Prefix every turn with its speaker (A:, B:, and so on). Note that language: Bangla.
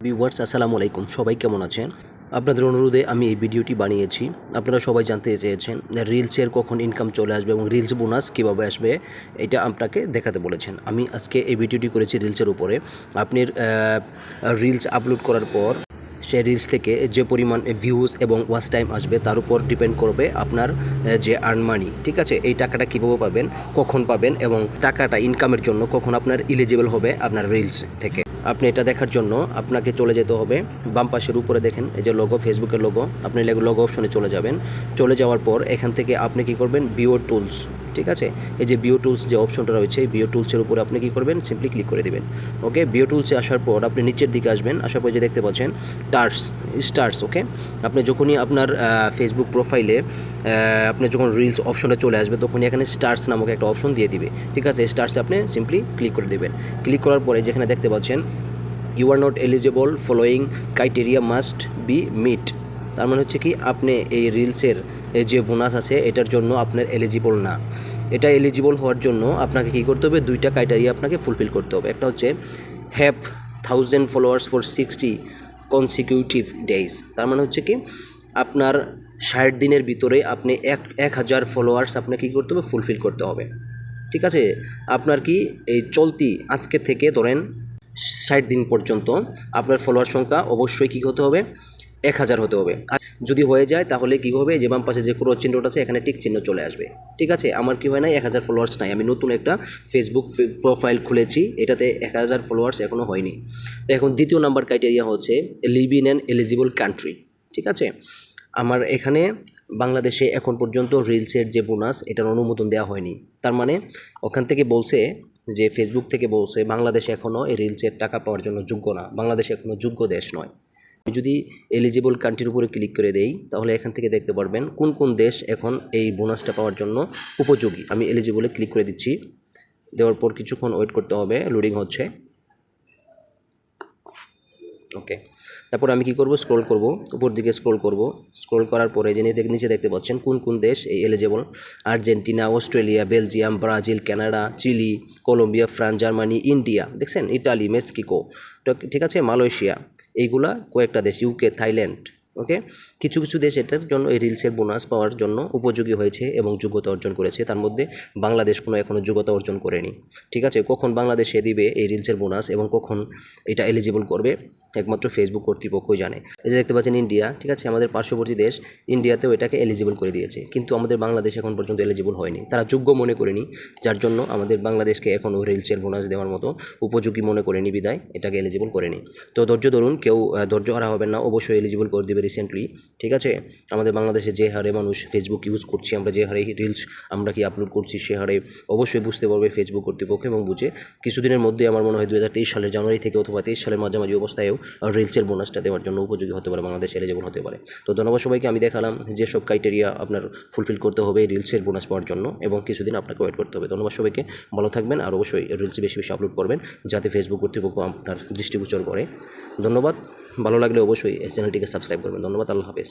A: ভিউয়ার্স আসসালামু আলাইকুম, সবাই কেমন আছেন? আপনাদের অনুরোধে আমি এই ভিডিওটি বানিয়েছি। আপনারা সবাই জানতে চেয়েছেন রিলসের কখন ইনকাম চলে আসবে এবং রিলস বোনাস কীভাবে আসবে, এটা আপনাকে দেখাতে বলেছেন। আমি আজকে এই ভিডিওটি করেছি রিলসের উপরে। আপনি রিলস আপলোড করার পর সেই রিলস থেকে যে পরিমাণ ভিউজ এবং ওয়াচ টাইম আসবে তার উপর ডিপেন্ড করবে আপনার যে আর্ন মানি, ঠিক আছে? এই টাকাটা কীভাবে পাবেন, কখন পাবেন এবং টাকাটা ইনকামের জন্য কখন আপনার এলিজিবল হবে আপনার রিলস থেকে। আপনি এটা দেখার জন্য আপনাকে চলে যেতে হবে বাম পাশের উপরে দেখেন এই যে লোগো, ফেসবুকের লোগো। আপনি লোগো অপশনে চলে যাবেন। চলে যাওয়ার পর এখান থেকে আপনি কী করবেন, বিও টুলস, ঠিক আছে? এই যে বিও টুলস যে অপশনটা রয়েছে, এই বিও টুলসের উপরে আপনি কী করবেন, সিম্পলি ক্লিক করে দেবেন। ওকে, বিও টুলসে আসার পর আপনি নিচের দিকে আসবেন। আসার পর যে দেখতে পাচ্ছেন স্টার্স, ওকে? আপনি যখনই আপনার ফেসবুক প্রোফাইলে আপনি যখন রিলস অপশনটা চলে আসবে তখনই এখানে স্টার্স নামক একটা অপশন দিয়ে দিবে, ঠিক আছে? স্টার্সে আপনি সিম্পলি ক্লিক করে দেবেন। ক্লিক করার পরে যেখানে দেখতে পাচ্ছেন you are not eligible, following criteria must be met. তার মানে হচ্ছে কি, আপনি এই রিলসের যে বোনাস আছে এটার জন্য আপনার এলিজিবল না। এটা এলিজিবল হওয়ার জন্য আপনাকে কী করতে হবে, দুইটা ক্রাইটেরিয়া আপনাকে ফুলফিল করতে হবে। একটা হচ্ছে have 1000 followers for 60 consecutive days. তার মানে হচ্ছে কি, আপনার 60 দিনের ভিতরে আপনি 1000 ফলোয়ার্স আপনাকে কী করতে হবে, ফুলফিল করতে হবে, ঠিক আছে? আপনার কি এই চলতি আজকে থেকে ধরেন 60 দিন পর্যন্ত আপনার ফলোয়ার সংখ্যা অবশ্যই কী হতে হবে, 1000 হতে হবে। আর যদি হয়ে যায় তাহলে কী হবে, যে বাম পাশে যে ক্রস চিহ্নটা আছে এখানে টিক চিহ্ন চলে আসবে, ঠিক আছে? আমার কি হয় নাই, 1000 ফলোয়ার্স নাই। আমি নতুন একটা ফেসবুক প্রোফাইল খুলেছি, এটাতে 1000 ফলোয়ার্স এখনও হয়নি। তো এখন দ্বিতীয় নাম্বার ক্রাইটেরিয়া হচ্ছে live in an eligible country, ঠিক আছে? আমার এখানে বাংলাদেশে এখন পর্যন্ত রিলসের যে বোনাস এটার অনুমোদন দেওয়া হয়নি। তার মানে ওখান থেকে বলছে যে ফেসবুক থেকে বলছে বাংলাদেশ এখনও এই রিলসের টাকা পাওয়ার জন্য যোগ্য না, বাংলাদেশ এখনও যোগ্য দেশ নয়। আমি যদি এলিজিবল কান্ট্রির উপরে ক্লিক করে দেই তাহলে এখান থেকে দেখতে পারবেন কোন কোন দেশ এখন এই বোনাসটা পাওয়ার জন্য উপযোগী। আমি এলিজিবলে ক্লিক করে দিচ্ছি। দেওয়ার পর কিছুক্ষণ ওয়েট করতে হবে, লোডিং হচ্ছে। ওকে, তারপর আমি কি করব, স্ক্রল করব, উপর দিকে স্ক্রল করব। স্ক্রল করার পরে যে নিচে দেখতে পাচ্ছেন কোন কোন দেশ এই eligible: Argentina, Australia, Belgium, Brazil, Canada, Chile, Colombia, France, Germany, India, দেখছেন, ইটালি, মেক্সিকো, ঠিক আছে, মালয়েশিয়া, এইগুলা কয়েকটা দেশ, ইউকে, থাইল্যান্ড। ওকে, কিছু কিছু দেশ এটার জন্য এই রিলসের বোনাস পাওয়ার জন্য উপযোগী হয়েছে এবং যোগ্যতা অর্জন করেছে। তার মধ্যে বাংলাদেশ কোনো এখনও যোগ্যতা অর্জন করেনি, ঠিক আছে? কখন বাংলাদেশে দিবে এই রিলসের বোনাস এবং কখন এটা এলিজিবল করবে একমাত্র ফেসবুক কর্তৃপক্ষই জানে। এই যে দেখতে পাচ্ছেন ইন্ডিয়া, ঠিক আছে, আমাদের পার্শ্ববর্তী দেশ, ইন্ডিয়াতেও এটাকে এলিজিবল করে দিয়েছে, কিন্তু আমাদের বাংলাদেশ এখন পর্যন্ত এলিজিবল হয়নি। তারা যোগ্য মনে করেনি, যার জন্য আমাদের বাংলাদেশকে এখনও রিলসের বোনাস দেওয়ার মতো উপযোগী মনে করেনি, বিদায় এটাকে এলিজিবল করেনি। তো ধৈর্য ধরুন, কেউ ধৈর্য হারা হবেন না, অবশ্যই এলিজিবল করে দেবে রিসেন্টলি, ঠিক আছে? আমাদের বাংলাদেশে যে হারে মানুষ ফেসবুক ইউজ করছি, আমরা যে হারে রিলস আমরা কি আপলোড করছি, সে হারে অবশ্যই বুঝতে পারবে ফেসবুক কর্তৃপক্ষ এবং বুঝে কিছুদিনের মধ্যে আমার মনে হয় 2023 সালের জানুয়ারি থেকে অথবা 23 সালের মাঝামাঝি অবস্থায়ও রিলসের বোনাসটা দেওয়ার জন্য উপযোগী হতে পারে, বাংলাদেশ এলিজিবল হতে পারে। তো ধন্যবাদ সবাইকে। আমি দেখালাম যেসব ক্রাইটেরিয়া আপনার ফুলফিল করতে হবে রিলসের বোনাস পাওয়ার জন্য, এবং কিছুদিন আপনাকে ওয়েট করতে হবে। ধন্যবাদ সবাইকে, ভালো থাকবেন, আর অবশ্যই রিলস বেশি বেশি আপলোড করবেন যাতে ফেসবুক কর্তৃপক্ষ আপনার দৃষ্টিগোচর করে। ধন্যবাদ, ভালো লাগলে অবশ্যই এই চ্যানেলটিকে সাবস্ক্রাইব করবেন। ধন্যবাদ, আল্লাহ হাফেজ।